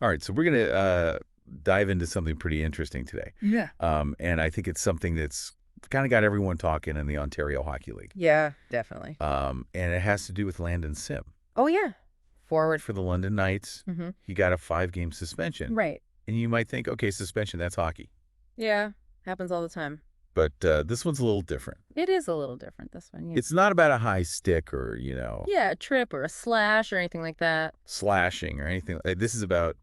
All right, so we're going to dive into something pretty interesting today. Yeah. And I think it's something that's kind of got everyone talking in the Ontario Hockey League. Yeah, definitely. And it has to do with Landon Sim. Oh, yeah. Forward. For the London Knights, Mm-hmm. he got a 5-game suspension. Right. And you might think, okay, suspension, that's hockey. Yeah. Happens all the time. But this one's a little different. It is a little different, this one, yeah. It's not about a high stick or, Yeah, a trip or a slash or anything like that. slashing or anything. This is about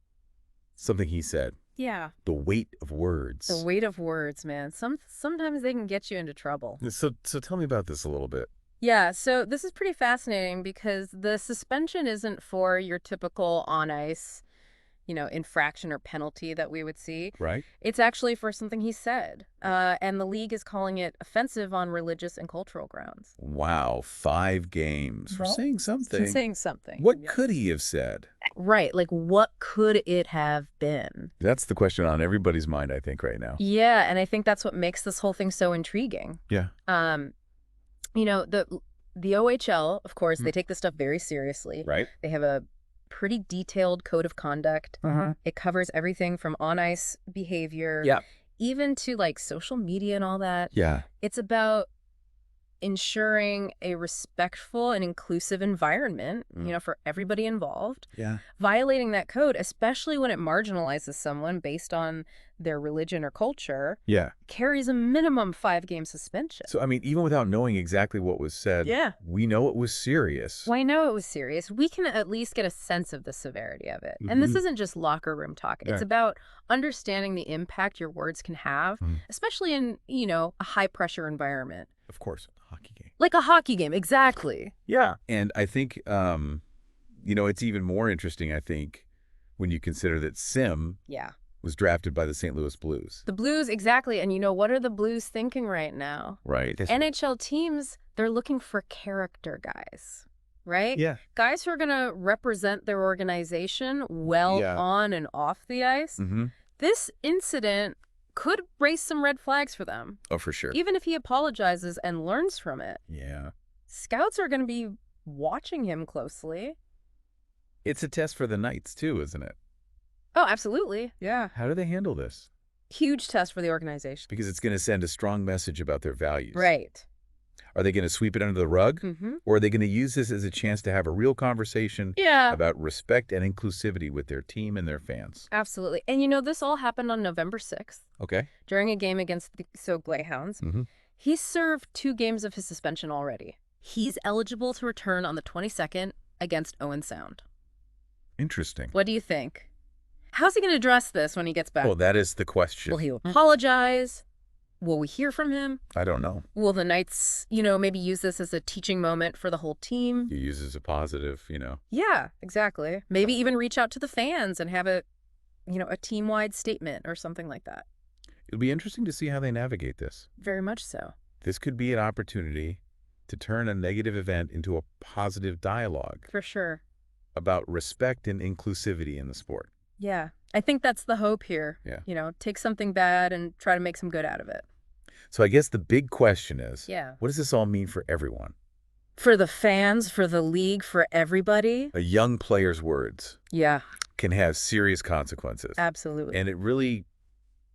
something he said. Yeah. The weight of words. The weight of words, man. Sometimes they can get you into trouble. So tell me about this a little bit. Yeah, so this is pretty fascinating because the suspension isn't for your typical on ice, infraction or penalty that we would see. Right? It's actually for something he said. And the league is calling it offensive on religious and cultural grounds. Wow, 5 games for Well, saying something. Saying something. What Yes. could he have said? Right. Like, what could it have been? That's the question on everybody's mind, I think, right now. Yeah, and I think that's what makes this whole thing so intriguing. Yeah. The OHL, of course, they take this stuff very seriously. Right? They have a pretty detailed code of conduct. It covers everything from on-ice behavior, Yeah. even to like social media and all that. Yeah. It's about ensuring a respectful and inclusive environment, for everybody involved. Yeah. Violating that code, especially when it marginalizes someone based on their religion or culture, Yeah. carries a minimum 5-game suspension. So, I mean, even without knowing exactly what was said, Yeah. we know it was serious. Well, I know it was serious. We can at least get a sense of the severity of it. And this isn't just locker room talk. It's Right. about understanding the impact your words can have, especially in, a high-pressure environment. Of course, a hockey game. Like a hockey game, exactly. Yeah. And I think, it's even more interesting, I think, when you consider that Sim Yeah. was drafted by the St. Louis Blues. The Blues, exactly. And what are the Blues thinking right now? Right. NHL teams, they're looking for character guys, right? Yeah. Guys who are going to represent their organization well Yeah. on and off the ice. Mm-hmm. This incident could raise some red flags for them. Oh, for sure. Even if he apologizes and learns from it. Yeah. Scouts are going to be watching him closely. It's a test for the Knights, too, isn't it? Oh, absolutely. Yeah. How do they handle this? Huge test for the organization. Because it's going to send a strong message about their values. Right. Are they going to sweep it under the rug? Mm-hmm. Or are they going to use this as a chance to have a real conversation Yeah. about respect and inclusivity with their team and their fans? Absolutely. And this all happened on November 6th. Okay. During a game against the Soo Greyhounds. Mm-hmm. He served 2 games of his suspension already. He's eligible to return on the 22nd against Owen Sound. Interesting. What do you think? How's he going to address this when he gets back? Well, that is the question. Will he apologize? Will we hear from him? I don't know. Will the Knights, maybe use this as a teaching moment for the whole team? You use it as a positive, Yeah, exactly. Maybe even reach out to the fans and have a team-wide statement or something like that. It'll be interesting to see how they navigate this. Very much so. This could be an opportunity to turn a negative event into a positive dialogue For sure. about respect and inclusivity in the sport. Yeah. I think that's the hope here. Yeah. Take something bad and try to make some good out of it. So I guess the big question is, Yeah. what does this all mean for everyone? For the fans, for the league, for everybody. A young player's words Yeah, can have serious consequences. absolutely. And it really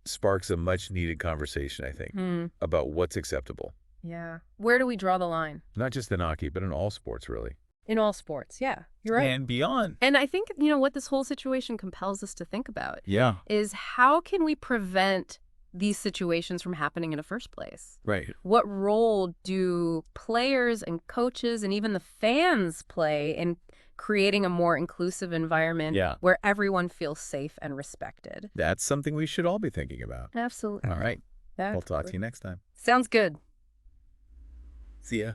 sparks a much-needed conversation, I think, about what's acceptable. Yeah. Where do we draw the line? Not just in hockey, but in all sports, really. In all sports, yeah. You're right. And beyond. And I think, what this whole situation compels us to think about Yeah. is how can we prevent these situations from happening in the first place? Right. What role do players and coaches and even the fans play in creating a more inclusive environment where everyone feels safe and respected? That's something we should all be thinking about. Absolutely. All right. That's I'll talk to you next time. Sounds good. See ya.